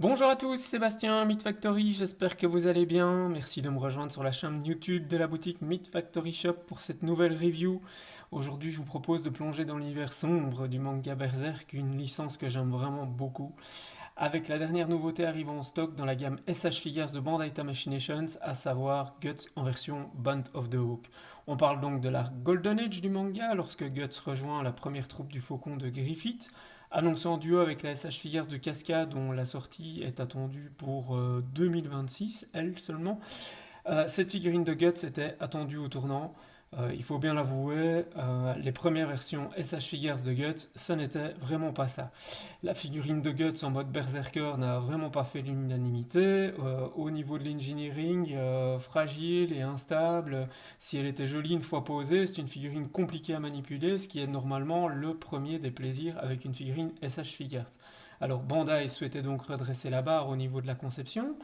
Bonjour à tous, Sébastien, Meat Factory, j'espère que vous allez bien. Merci de me rejoindre sur la chaîne YouTube de la boutique Meat Factory Shop pour cette nouvelle review. Aujourd'hui, je vous propose de plonger dans l'univers sombre du manga Berserk, une licence que j'aime vraiment beaucoup, avec la dernière nouveauté arrivant en stock dans la gamme SH Figures de Bandai Tamashii, à savoir Guts en version Band of the Hawk. On parle donc de la Golden Age du manga, lorsque Guts rejoint la première troupe du Faucon de Griffith, annoncé en duo avec la SH Figures de Cascade, dont la sortie est attendue pour 2026, elle seulement. Cette figurine de Guts était attendue au tournant. Il faut bien l'avouer, les premières versions SH Figures de Guts, ce n'était vraiment pas ça. La figurine de Guts en mode Berserker n'a vraiment pas fait l'unanimité. Au niveau de l'engineering, fragile et instable, si elle était jolie une fois posée, c'est une figurine compliquée à manipuler, ce qui est normalement le premier des plaisirs avec une figurine SH Figures. Alors Bandai souhaitait donc redresser la barre au niveau de la conception.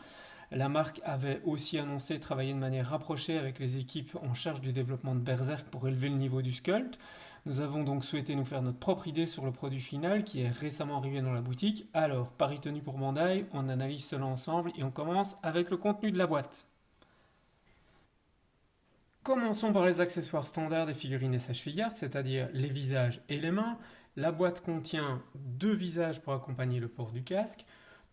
La marque avait aussi annoncé travailler de manière rapprochée avec les équipes en charge du développement de Berserk pour élever le niveau du sculpt. Nous avons donc souhaité nous faire notre propre idée sur le produit final qui est récemment arrivé dans la boutique. Alors, pari tenu pour Bandai, on analyse cela ensemble et on commence avec le contenu de la boîte. Commençons par les accessoires standards des figurines SH Figures, c'est-à-dire les visages et les mains. La boîte contient deux visages pour accompagner le port du casque,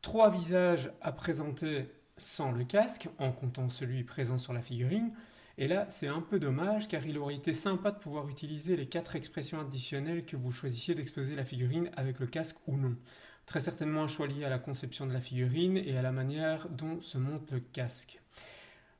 trois visages à présenter sans le casque, en comptant celui présent sur la figurine. Et là, c'est un peu dommage car il aurait été sympa de pouvoir utiliser les quatre expressions additionnelles que vous choisissiez d'exposer la figurine avec le casque ou non. Très certainement un choix lié à la conception de la figurine et à la manière dont se monte le casque.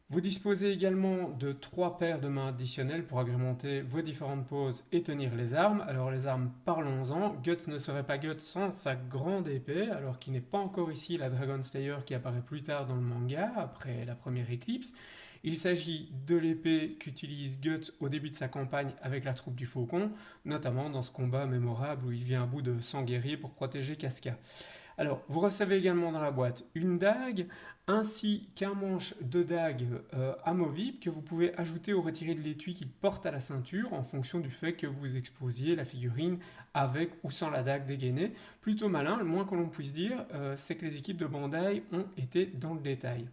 Vous disposez également de trois paires de mains additionnelles pour agrémenter vos différentes poses et tenir les armes. Alors les armes, parlons-en. Guts ne serait pas Guts sans sa grande épée, alors qu'il n'est pas encore ici la Dragon Slayer qui apparaît plus tard dans le manga, après la première éclipse. Il s'agit de l'épée qu'utilise Guts au début de sa campagne avec la troupe du Faucon, notamment dans ce combat mémorable où il vient à bout de 100 guerriers pour protéger Casca. Alors, vous recevez également dans la boîte une dague ainsi qu'un manche de dague amovible que vous pouvez ajouter ou retirer de l'étui qu'il porte à la ceinture en fonction du fait que vous exposiez la figurine avec ou sans la dague dégainée. Plutôt malin, le moins que l'on puisse dire, c'est que les équipes de Bandai ont été dans le détail.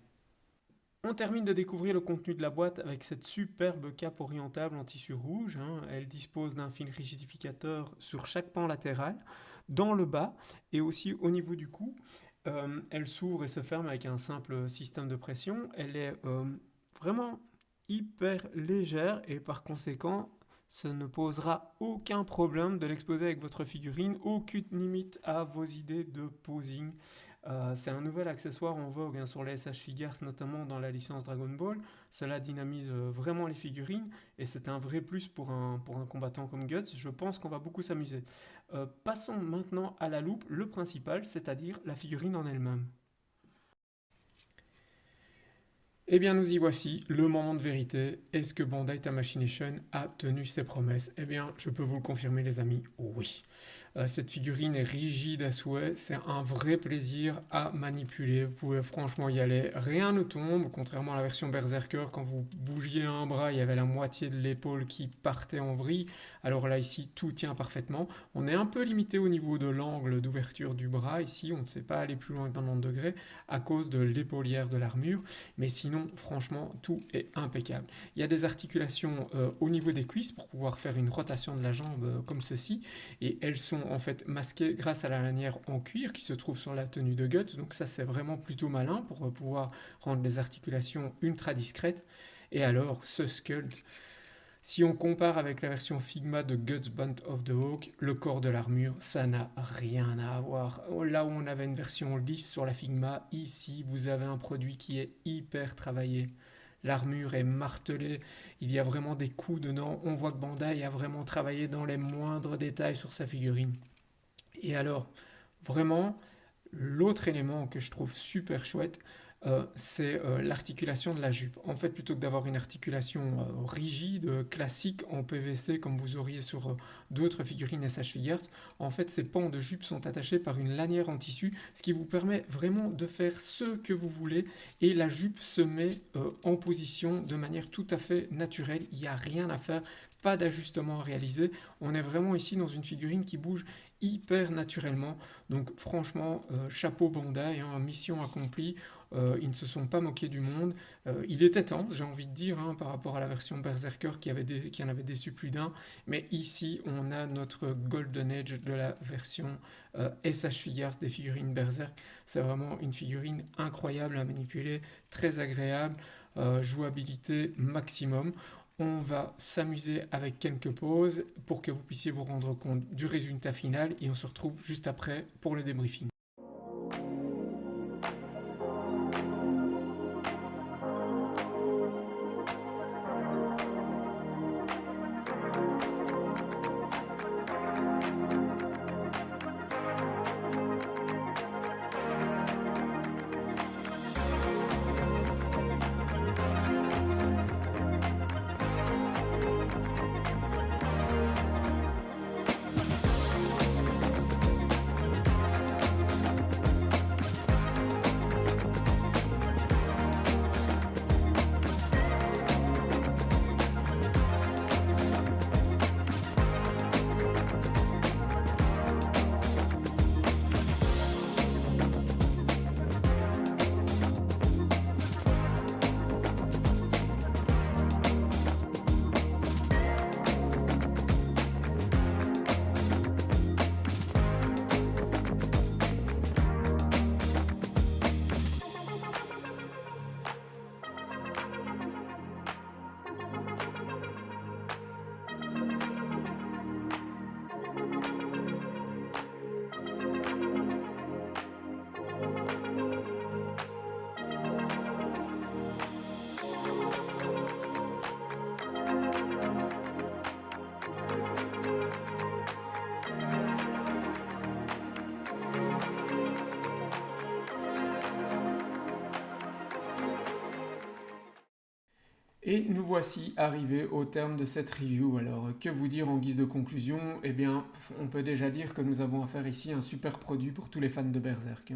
On termine de découvrir le contenu de la boîte avec cette superbe cape orientable en tissu rouge, hein. Elle dispose d'un fil rigidificateur sur chaque pan latéral, dans le bas et aussi au niveau du cou. Elle s'ouvre et se ferme avec un simple système de pression. Elle est vraiment hyper légère et par conséquent, ça ne posera aucun problème de l'exposer avec votre figurine, aucune limite à vos idées de posing. C'est un nouvel accessoire en vogue hein, sur les SH Figures, notamment dans la licence Dragon Ball. Cela dynamise vraiment les figurines et c'est un vrai plus pour un combattant comme Guts. Je pense qu'on va beaucoup s'amuser. Passons maintenant à la loupe, le principal, c'est-à-dire la figurine en elle-même. Eh bien, nous y voici, le moment de vérité. Est-ce que Bandai Tamashii a tenu ses promesses? Eh bien, je peux vous le confirmer, les amis, oui. Cette figurine est rigide à souhait, c'est un vrai plaisir à manipuler, vous pouvez franchement y aller, rien ne tombe, contrairement à la version Berserker, quand vous bougiez un bras, il y avait la moitié de l'épaule qui partait en vrille, alors là ici tout tient parfaitement. On est un peu limité au niveau de l'angle d'ouverture du bras, ici on ne sait pas aller plus loin que 90 degrés à cause de l'épaulière de l'armure, mais sinon franchement tout est impeccable. Il y a des articulations au niveau des cuisses pour pouvoir faire une rotation de la jambe comme ceci, et elles sont en fait masquées grâce à la lanière en cuir qui se trouve sur la tenue de Guts, donc ça c'est vraiment plutôt malin pour pouvoir rendre les articulations ultra discrètes. Et alors ce sculpt, si on compare avec la version Figma de Guts Band of the Hawk, le corps de l'armure, ça n'a rien à voir. Là où on avait une version lisse sur la Figma, ici vous avez un produit qui est hyper travaillé. L'armure est martelée, il y a vraiment des coups dedans. On voit que Bandai a vraiment travaillé dans les moindres détails sur sa figurine. Et alors, vraiment, l'autre élément que je trouve super chouette, c'est l'articulation de la jupe. En fait, plutôt que d'avoir une articulation rigide, classique en PVC comme vous auriez sur d'autres figurines SH Figures, en fait, ces pans de jupe sont attachés par une lanière en tissu, ce qui vous permet vraiment de faire ce que vous voulez et la jupe se met en position de manière tout à fait naturelle. Il n'y a rien à faire. pas d'ajustement à réaliser. On est vraiment ici dans une figurine qui bouge hyper naturellement. Donc franchement, chapeau Bandai, hein, mission accomplie. Ils ne se sont pas moqués du monde. Il était temps, j'ai envie de dire, hein, par rapport à la version Berserker qui en avait déçu plus d'un. Mais ici, on a notre Golden Age de la version SH Figures des figurines Berserk. C'est vraiment une figurine incroyable à manipuler, très agréable, jouabilité maximum. On va s'amuser avec quelques pauses pour que vous puissiez vous rendre compte du résultat final et on se retrouve juste après pour le débriefing. Et nous voici arrivés au terme de cette review. Alors, que vous dire en guise de conclusion? Eh bien, on peut déjà dire que nous avons affaire ici à un super produit pour tous les fans de Berserk.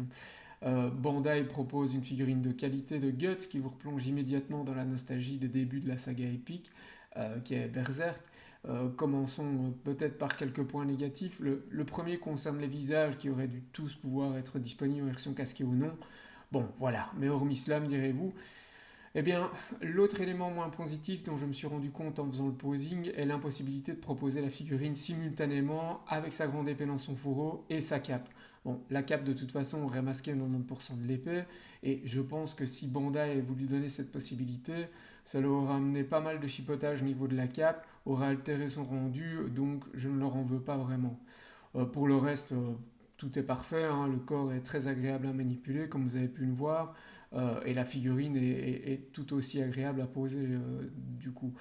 Bandai propose une figurine de qualité de Guts qui vous replonge immédiatement dans la nostalgie des débuts de la saga épique, qui est Berserk. Commençons peut-être par quelques points négatifs. Le premier concerne les visages qui auraient dû tous pouvoir être disponibles en version casquée ou non. Bon, voilà, mais hormis cela, me direz-vous, eh bien, l'autre élément moins positif dont je me suis rendu compte en faisant le posing est l'impossibilité de proposer la figurine simultanément avec sa grande épée dans son fourreau et sa cape. Bon, la cape de toute façon aurait masqué 90% de l'épée, et je pense que si Bandai avait voulu donner cette possibilité, ça leur aurait amené pas mal de chipotage au niveau de la cape, aurait altéré son rendu, donc je ne leur en veux pas vraiment. Pour le reste, tout est parfait, hein, le corps est très agréable à manipuler, comme vous avez pu le voir. Et la figurine est tout aussi agréable à poser du coup.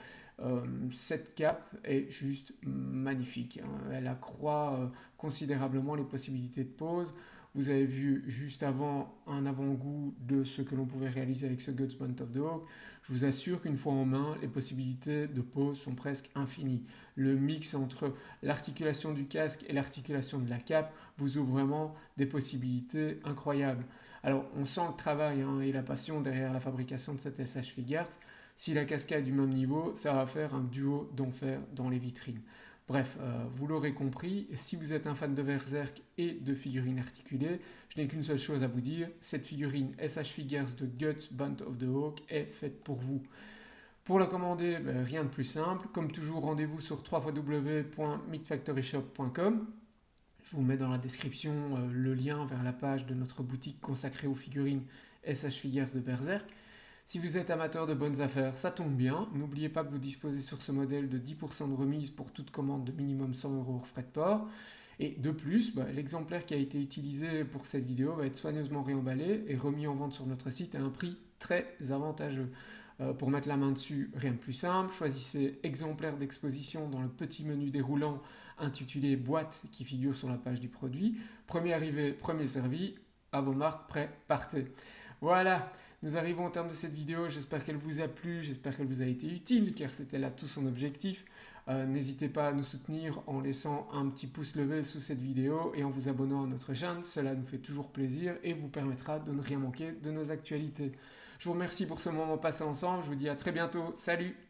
Cette cape est juste magnifique, hein. Elle accroît considérablement les possibilités de pose. Vous avez vu juste avant un avant-goût de ce que l'on pouvait réaliser avec ce Guts Band of the Hawk. Je vous assure qu'une fois en main, les possibilités de pose sont presque infinies. Le mix entre l'articulation du casque et l'articulation de la cape vous ouvre vraiment des possibilités incroyables. Alors, on sent le travail, hein, et la passion derrière la fabrication de cette SH Figuarts. Si la cascade est du même niveau, ça va faire un duo d'enfer dans les vitrines. Bref, vous l'aurez compris, si vous êtes un fan de Berserk et de figurines articulées, je n'ai qu'une seule chose à vous dire, cette figurine SH Figures de Guts Band of the Hawk est faite pour vous. Pour la commander, rien de plus simple. Comme toujours, rendez-vous sur www.meatfactoryshop.com. Je vous mets dans la description le lien vers la page de notre boutique consacrée aux figurines SH Figures de Berserk. Si vous êtes amateur de bonnes affaires, ça tombe bien. N'oubliez pas que vous disposez sur ce modèle de 10% de remise pour toute commande de minimum 100 € hors frais de port. Et de plus, l'exemplaire qui a été utilisé pour cette vidéo va être soigneusement réemballé et remis en vente sur notre site à un prix très avantageux. Pour mettre la main dessus, rien de plus simple. Choisissez exemplaire d'exposition dans le petit menu déroulant intitulé boîte qui figure sur la page du produit. Premier arrivé, premier servi. À vos marques, prêts, partez. Voilà, nous arrivons au terme de cette vidéo. J'espère qu'elle vous a plu, j'espère qu'elle vous a été utile, car c'était là tout son objectif. N'hésitez pas à nous soutenir en laissant un petit pouce levé sous cette vidéo et en vous abonnant à notre chaîne. Cela nous fait toujours plaisir et vous permettra de ne rien manquer de nos actualités. Je vous remercie pour ce moment passé ensemble. Je vous dis à très bientôt. Salut!